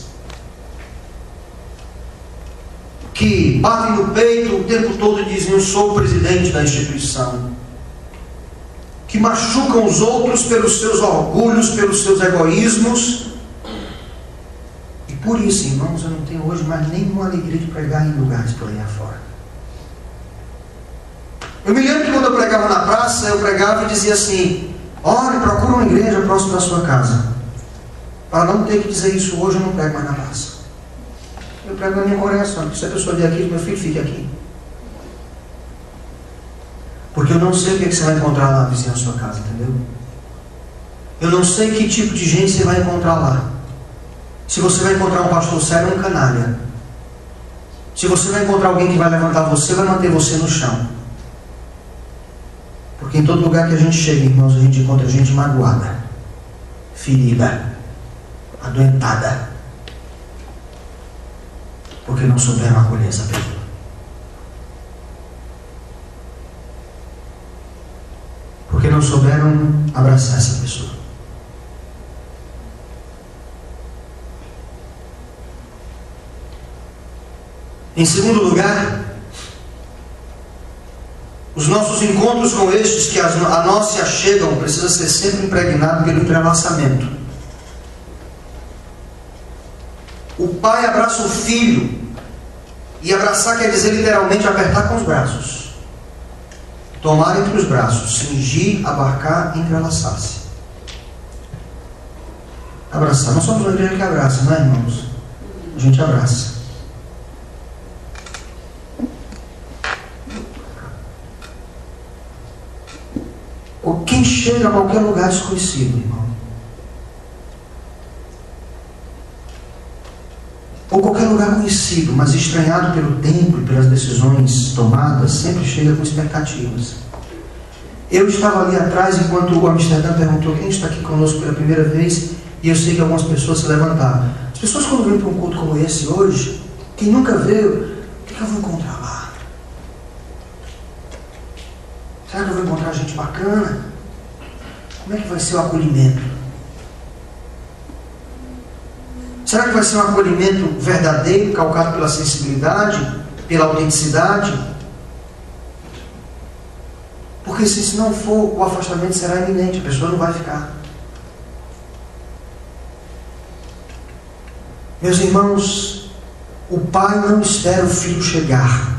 Que batem no peito o tempo todo e dizem, eu sou o presidente da instituição. Que machucam os outros pelos seus orgulhos, pelos seus egoísmos. E por isso, irmãos, eu não tenho hoje mais nenhuma alegria de pregar em lugares por aí afora. Eu me lembro que quando eu pregava na praça, eu pregava e dizia assim, ore, procura uma igreja próxima da sua casa. Para não ter que dizer isso hoje, eu não prego mais na praça. Eu prego na minha congregação, porque se a pessoa vier aqui, meu filho fique aqui. Porque eu não sei o que você vai encontrar lá vizinho na sua casa, entendeu? Eu não sei que tipo de gente você vai encontrar lá. Se você vai encontrar um pastor sério ou um canalha. Se você vai encontrar alguém que vai levantar você, vai manter você no chão. Porque em todo lugar que a gente chega, irmãos, a gente encontra gente magoada, ferida, adoentada. Porque não souberam acolher essa pessoa. Porque não souberam abraçar essa pessoa. Em segundo lugar, os nossos encontros com estes que a nós se achegam precisa ser sempre impregnado pelo entrelaçamento. O pai abraça o filho, e abraçar quer dizer literalmente apertar com os braços, tomar entre os braços, cingir, abarcar, entrelaçar-se. Abraçar. Nós somos uma igreja que abraça, não é, irmãos? A gente abraça. Ou quem chega a qualquer lugar desconhecido, irmão, ou qualquer lugar conhecido, mas estranhado pelo tempo e pelas decisões tomadas, sempre chega com expectativas. Eu estava ali atrás enquanto o Amsterdã perguntou quem está aqui conosco pela primeira vez, e eu sei que algumas pessoas se levantaram. As pessoas, quando vêm para um culto como esse hoje, quem nunca veio, o que eu vou encontrar lá? Será que eu vou encontrar gente bacana? Como é que vai ser o acolhimento? Será que vai ser um acolhimento verdadeiro, calcado pela sensibilidade, pela autenticidade? Porque se não for, o afastamento será iminente, a pessoa não vai ficar. Meus irmãos, o pai não espera o filho chegar.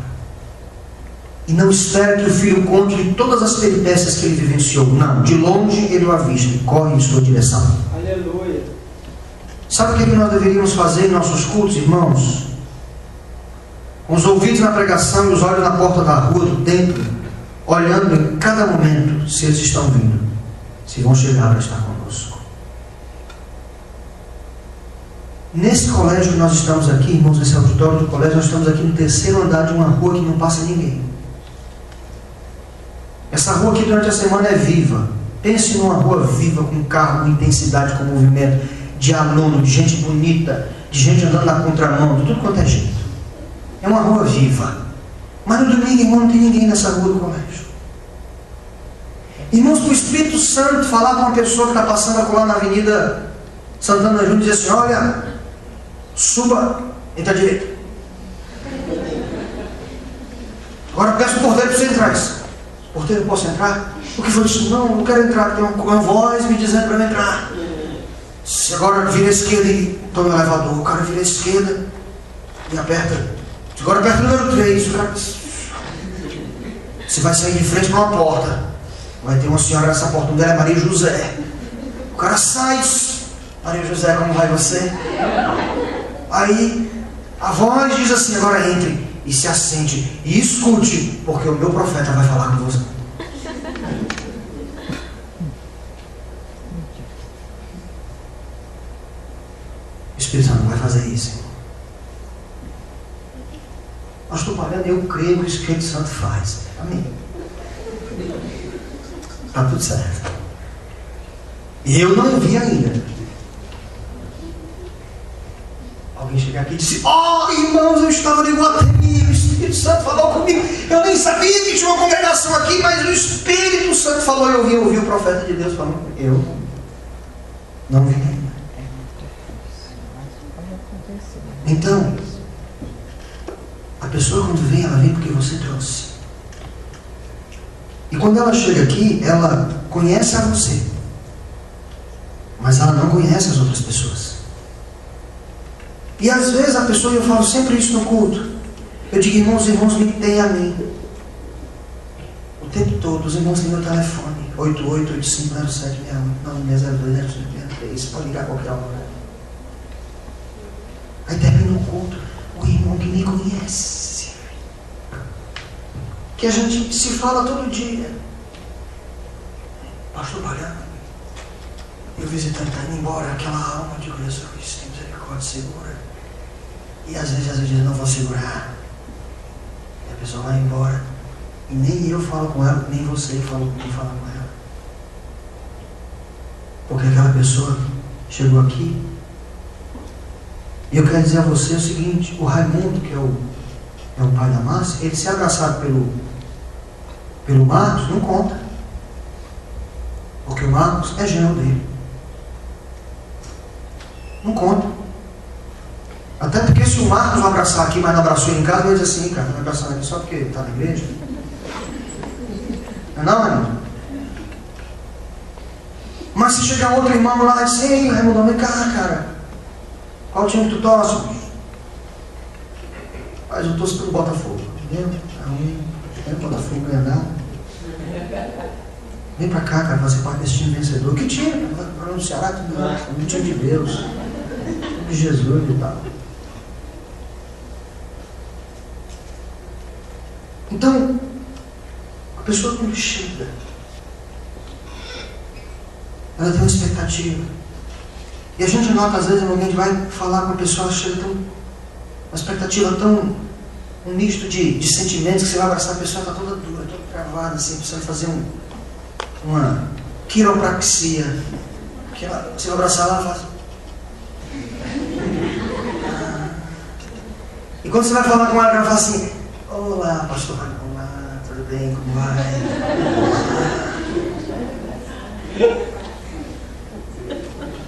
E não espera que o filho conte de todas as peripécias que ele vivenciou. Não, de longe ele o avista e corre em sua direção. Aleluia. Sabe o que nós deveríamos fazer em nossos cultos, irmãos? Com os ouvidos na pregação e os olhos na porta da rua, do templo, olhando em cada momento se eles estão vindo, se vão chegar para estar conosco. Nesse colégio que nós estamos aqui, irmãos, nesse auditório do colégio, nós estamos aqui no terceiro andar de uma rua que não passa ninguém. Essa rua aqui durante a semana é viva. Pense numa rua viva, com carro, com intensidade, com movimento, de aluno, de gente bonita, de gente andando na contramão, de tudo quanto é jeito. É uma rua viva. Mas no domingo, irmão, não tem ninguém nessa rua do colégio. Irmãos, para o Espírito Santo falar com uma pessoa que está passando acolá na Avenida Santana Júnior e dizer assim: olha, suba, entra à direita. Agora peço o porteiro para você entrar. Porteiro, posso entrar? O que foi isso? Não, não quero entrar. Tem uma voz me dizendo para eu entrar. Se agora vira a esquerda e estou no elevador, o cara vira a esquerda e aperta. Agora aperta o número 3. O cara... Você vai sair de frente para uma porta. Vai ter uma senhora nessa porta. O nome dela é Maria José. O cara sai. Maria José, como vai você? Aí a voz diz assim: agora entre e se assente e escute, porque o meu profeta vai falar com você. O Espírito Santo vai fazer isso, irmão. Pastor Paulo, eu creio que o Espírito Santo faz. Amém. Está tudo certo. E eu não vi ainda alguém chegar aqui e disse: oh, irmãos, eu estava no Iguatemi, o Espírito Santo falou comigo. Eu nem sabia que tinha uma congregação aqui, mas o Espírito Santo falou. Eu ouvi o profeta de Deus falando. Eu não vi ainda. Então, a pessoa quando vem, ela vem porque você trouxe. E quando ela chega aqui, ela conhece a você, mas ela não conhece as outras pessoas. E às vezes a pessoa, e eu falo sempre isso no culto, eu digo: irmãos, me deem a mim. O tempo todo, os irmãos têm meu telefone, 88850761, não, 6020563, pode ligar a qualquer hora. Aí termina o culto, o irmão que me conhece, que a gente se fala todo dia: pastor Palhano, e o visitante está indo embora, aquela alma de Jesus, tem misericórdia, segura. E às vezes diz: não vou segurar. E a pessoa vai embora, e nem eu falo com ela, nem você fala com ela, porque aquela pessoa chegou aqui. E eu quero dizer a você o seguinte: o Raimundo, que é o pai da Márcia, ele ser abraçado pelo Marcos não conta, porque o Marcos é genro dele. Não conta. Até porque se o Marcos vai abraçar aqui, mas não abraçou ele em casa, vai dizer assim: cara, vai abraçar aqui só porque está na igreja. Não, Raimundo? Mas se chegar outro irmão lá e dizer: ei, Raimundo, vem cá, cara, qual time que tu torce? Mas eu torço pelo Botafogo. Entendeu? O Botafogo ganha nada. Vem pra cá, cara, fazer parte desse time vencedor. Que time? Para no Ceará, um time de Deus, time de Jesus e tal. Então, a pessoa quando chega, ela tem uma expectativa. E a gente nota, às vezes, quando a gente vai falar com a pessoa, ela chega tão, uma expectativa tão, um misto de sentimentos, que você vai abraçar a pessoa, está toda dura, toda travada, assim, precisando fazer uma quiropraxia. Você vai abraçar ela, ela faz. E quando você vai falar com ela, ela fala assim: olá, pastor, olá, tudo bem, como vai?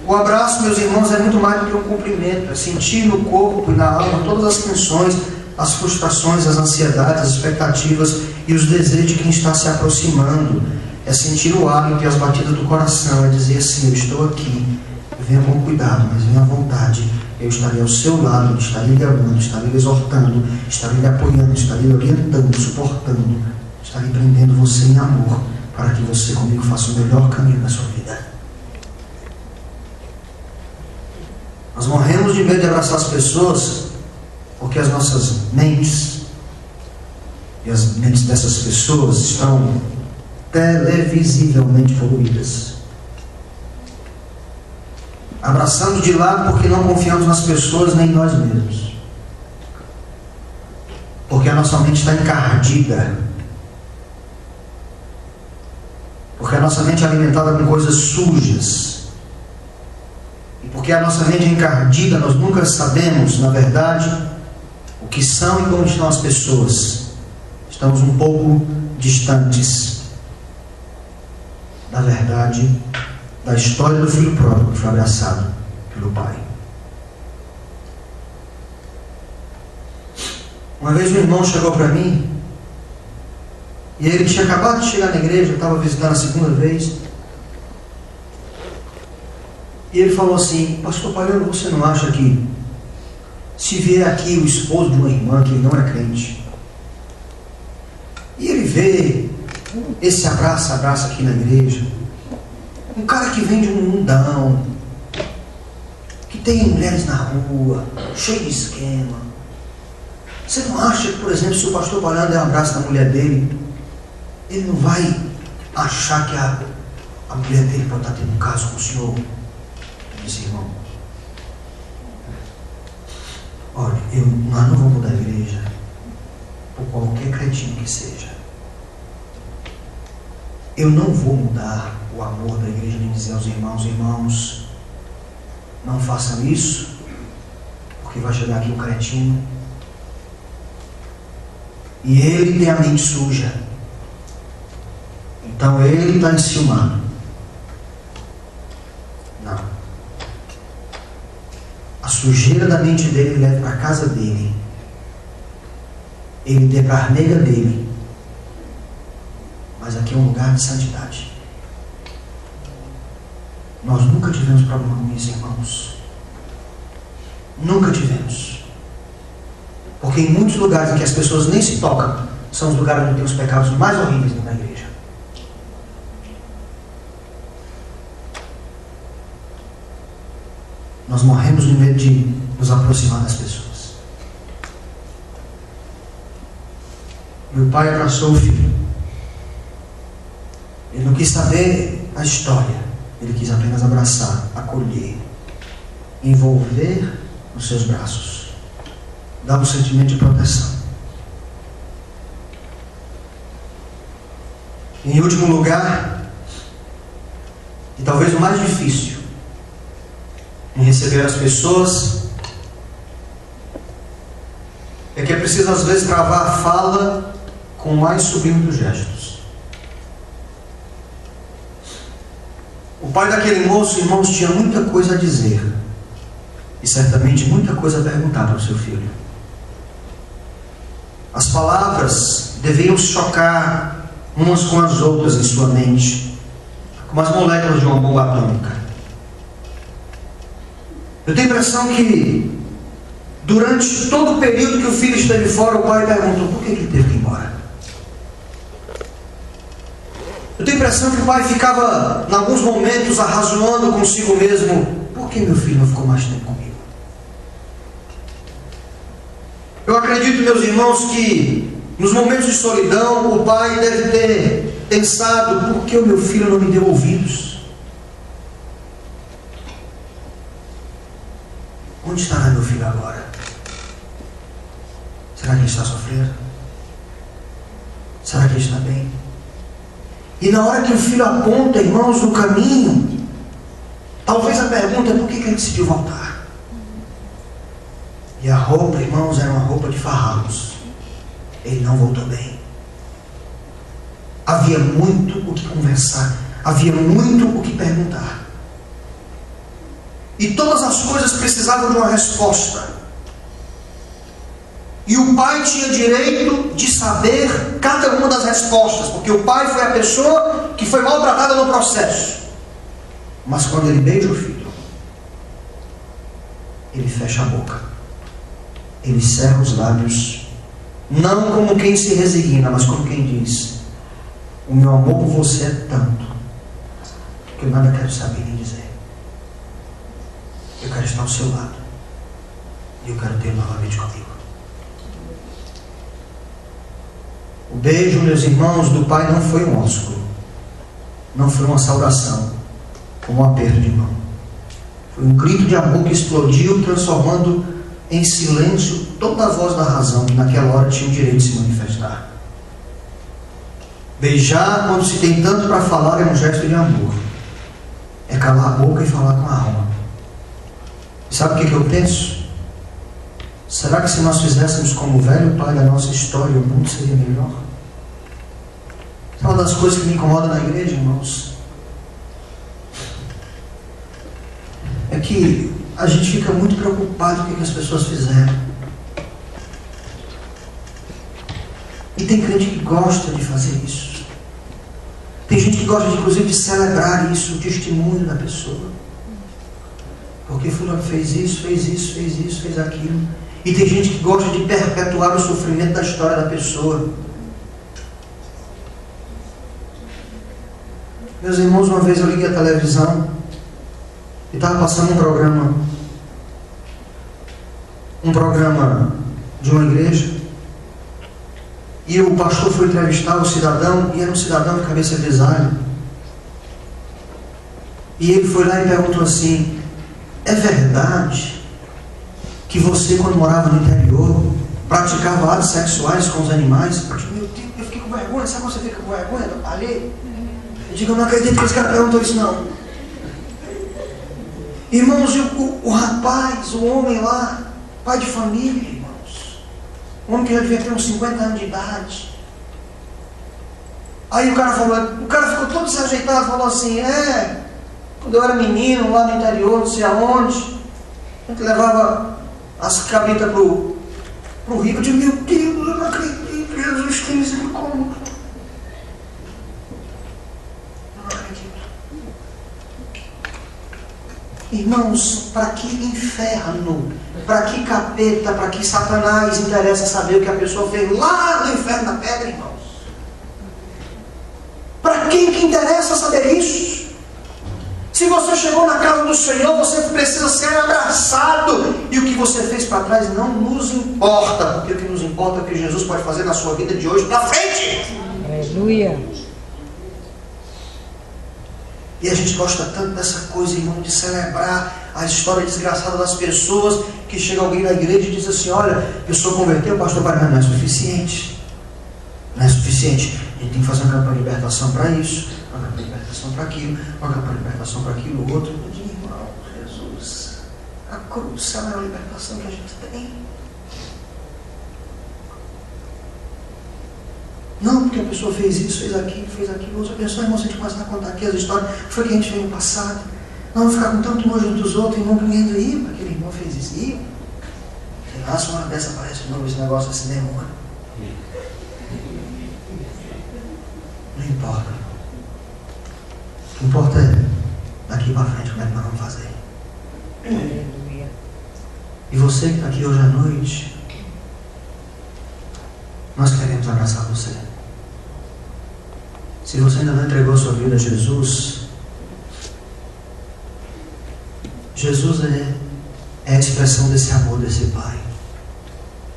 O abraço, meus irmãos, é muito mais do que um cumprimento. É sentir no corpo e na alma todas as tensões, as frustrações, as ansiedades, as expectativas e os desejos de quem está se aproximando. É sentir o hálito e as batidas do coração. É dizer assim: eu estou aqui, venha com cuidado, mas venha à vontade. Eu estarei ao seu lado, estarei lhe amando, estarei lhe exortando, estarei lhe apoiando, estarei lhe orientando, suportando, estarei prendendo você em amor, para que você comigo faça o melhor caminho na sua vida. Nós morremos de medo de abraçar as pessoas porque as nossas mentes e as mentes dessas pessoas estão televisivelmente poluídas. Abraçamos de lado porque não confiamos nas pessoas nem em nós mesmos. Porque a nossa mente está encardida. Porque a nossa mente é alimentada com coisas sujas. E porque a nossa mente é encardida, nós nunca sabemos, na verdade, o que são e como estão as pessoas. Estamos um pouco distantes da verdade, da história do filho pródigo que foi abraçado pelo pai. Uma vez um irmão chegou para mim, e ele tinha acabado de chegar na igreja, eu estava visitando a segunda vez, e ele falou assim: pastor Palhano, você não acha que se vier aqui o esposo de uma irmã que não é crente, e ele vê esse abraço aqui na igreja, um cara que vem de um mundão, que tem mulheres na rua, cheio de esquema, você não acha que, por exemplo, se o pastor Palhano der um abraço na mulher dele, ele não vai achar que a mulher dele pode estar tendo um caso com o senhor? Eu disse: irmão, olha, nós não vamos mudar a igreja por qualquer cretino que seja. Eu não vou mudar o amor da igreja nem dizer aos irmãos: irmãos, não façam isso, porque vai chegar aqui um cretino e ele tem a mente suja, então ele está enciumado. Não. A sujeira da mente dele ele leva para a casa dele, ele dê para a nega dele. Mas aqui é um lugar de santidade. Nós nunca tivemos problema com isso, irmãos. Nunca tivemos. Porque em muitos lugares em que as pessoas nem se tocam, são os lugares onde tem os pecados mais horríveis dentro da igreja. Nós morremos de medo de nos aproximar das pessoas. Meu pai abraçou o filho. Ele não quis saber a história. Ele quis apenas abraçar, acolher, envolver nos seus braços, dar um sentimento de proteção. Em último lugar, e talvez o mais difícil em receber as pessoas, é que é preciso às vezes travar a fala com o mais sublime dos gestos. O pai daquele moço, irmãos, tinha muita coisa a dizer e certamente muita coisa a perguntar para o seu filho. As palavras deviam chocar umas com as outras em sua mente, como as moléculas de uma bomba atômica. Eu tenho a impressão que durante todo o período que o filho esteve fora, o pai perguntou: por que ele teve que ir embora? Eu tenho a impressão que o pai ficava, em alguns momentos, arrazoando consigo mesmo: por que meu filho não ficou mais tempo comigo? Eu acredito, meus irmãos, que nos momentos de solidão, o pai deve ter pensado: por que o meu filho não me deu ouvidos? Onde estará meu filho agora? Será que ele está sofrendo? Será que ele está bem? E na hora que o filho aponta, irmãos, no caminho, talvez a pergunta é: por que ele decidiu voltar? E a roupa, irmãos, era uma roupa de farrapos. Ele não voltou bem. Havia muito o que conversar, havia muito o que perguntar. E todas as coisas precisavam de uma resposta. E o pai tinha direito de saber cada uma das respostas, porque o pai foi a pessoa que foi maltratada no processo. Mas quando ele beija o filho, ele fecha a boca, ele cerra os lábios, não como quem se resigna, mas como quem diz: o meu amor por você é tanto que eu nada quero saber nem dizer. Eu quero estar ao seu lado. E eu quero ter novamente comigo. O beijo, meus irmãos, do Pai não foi um ósculo. Não foi uma saudação, como um aperto de mão. Foi um grito de amor que explodiu, transformando em silêncio toda a voz da razão que naquela hora tinha o direito de se manifestar. Beijar, quando se tem tanto para falar, é um gesto de amor. É calar a boca e falar com a alma. E sabe o que eu penso? Será que se nós fizéssemos como o velho pai da nossa história, o mundo seria melhor? É uma das coisas que me incomoda na igreja, irmãos. É que a gente fica muito preocupado com o que as pessoas fizeram. E tem crente que gosta de fazer isso. Tem gente que gosta, inclusive, de celebrar isso, o testemunho da pessoa. Porque fulano fez isso, fez isso, fez isso, fez aquilo. E tem gente que gosta de perpetuar o sofrimento da história da pessoa. Meus irmãos, uma vez eu liguei a televisão e estava passando um programa de uma igreja, e o pastor foi entrevistar o cidadão, e era um cidadão de cabeça grisalha, e ele foi lá e perguntou assim: é verdade que você, quando morava no interior, praticava atos sexuais com os animais? Eu digo, meu Deus, eu fiquei com vergonha. Sabe quando você fica com vergonha alheio? Eu digo, eu não acredito que esse cara perguntou isso, não. Irmãos, o rapaz, o homem lá, pai de família, irmãos, um homem que já devia ter uns 50 anos de idade. Aí o cara ficou todo desajeitado, falou assim: quando eu era menino, lá no interior, não sei aonde, a gente levava as cabritas pro rio. Eu digo, meu Deus, eu não acredito, Jesus tem misericórdia. Eu não acredito. Irmãos, para que inferno, para que capeta, para que Satanás interessa saber o que a pessoa fez lá no inferno da pedra, irmãos? Para quem que interessa saber isso? Se você chegou na casa do Senhor, você precisa ser abraçado. E o que você fez para trás não nos importa. Porque o que nos importa é o que Jesus pode fazer na sua vida de hoje para frente. Aleluia. E a gente gosta tanto dessa coisa, irmão, de celebrar a história desgraçada das pessoas, que chega alguém na igreja e diz assim: olha, a pessoa converteu, pastor, mas não é suficiente. Não é suficiente. A gente tem que fazer uma campanha de libertação para isso, uma campanha de libertação para aquilo, uma campanha de libertação para aquilo outro. Eu digo, irmão, Jesus, a cruz é a maior libertação que a gente tem. Não, porque a pessoa fez isso, fez aquilo, outra pessoa, irmão, se a gente começar a contar aqui as histórias, foi que a gente fez no passado. Não ficar com tanto nojo dos outros, irmão, ganhando aí, aquele irmão fez isso, sei lá, se uma dessa aparece de novo esse negócio assim, demônio. Não importa. O que importa é daqui para frente como é que nós vamos fazer. Aleluia. E você que está aqui hoje à noite, nós queremos abraçar você. Se você ainda não entregou sua vida a Jesus, Jesus é a expressão desse amor desse Pai,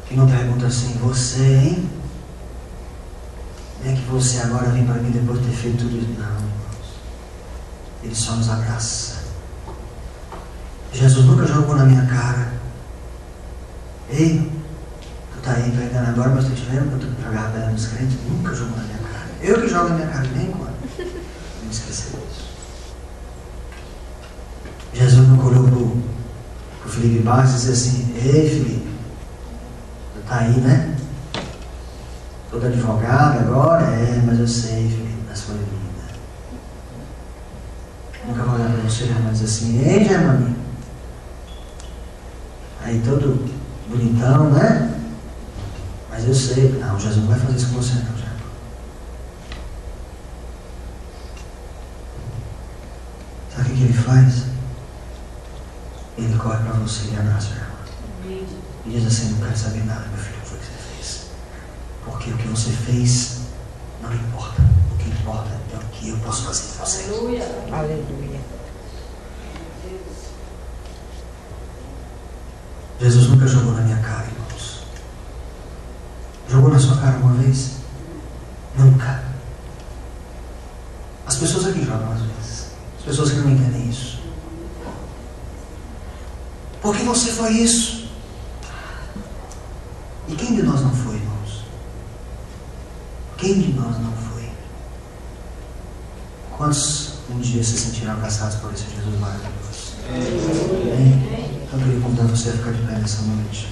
que não pergunta assim: você, hein? É que você agora vem para mim depois de ter feito tudo isso. Não, irmãos. Ele só nos abraça. Jesus nunca jogou na minha cara: ei, tu está aí pregando agora, mas tu te lembra que eu jogava pedra nos crentes? Nunca jogou na minha cara. Eu que jogo na minha cara, nem quando. Não esquecer disso. Jesus não olhou para o Felipe Barros e disse assim: ei, Felipe, tu está aí, né? Todo advogado agora? Mas eu sei, Felipe, da sua vida. Nunca vou olhar para você, Germano, e dizer assim: ei, Germano, aí todo bonitão, né? Mas eu sei. Não, Jesus não vai fazer isso com você, não, Germano. Sabe o que ele faz? Ele corre para você e abraça, Germano. E diz assim: não quero saber nada, meu filho, foi o que você fez. Porque o que você fez não importa. O que importa é o que eu posso fazer por você. Aleluia. Aleluia. Jesus nunca jogou na minha cara, irmãos. Jogou na sua cara uma vez? Nunca. As pessoas aqui jogam às vezes. As pessoas que não entendem isso. Por que você foi isso? E quem de nós não foi, irmãos? Quem de nós não foi? Quantos um dia se sentiram abraçados por esse Jesus maravilhoso? Amém? Então eu queria convidar você a ficar de pé nessa noite.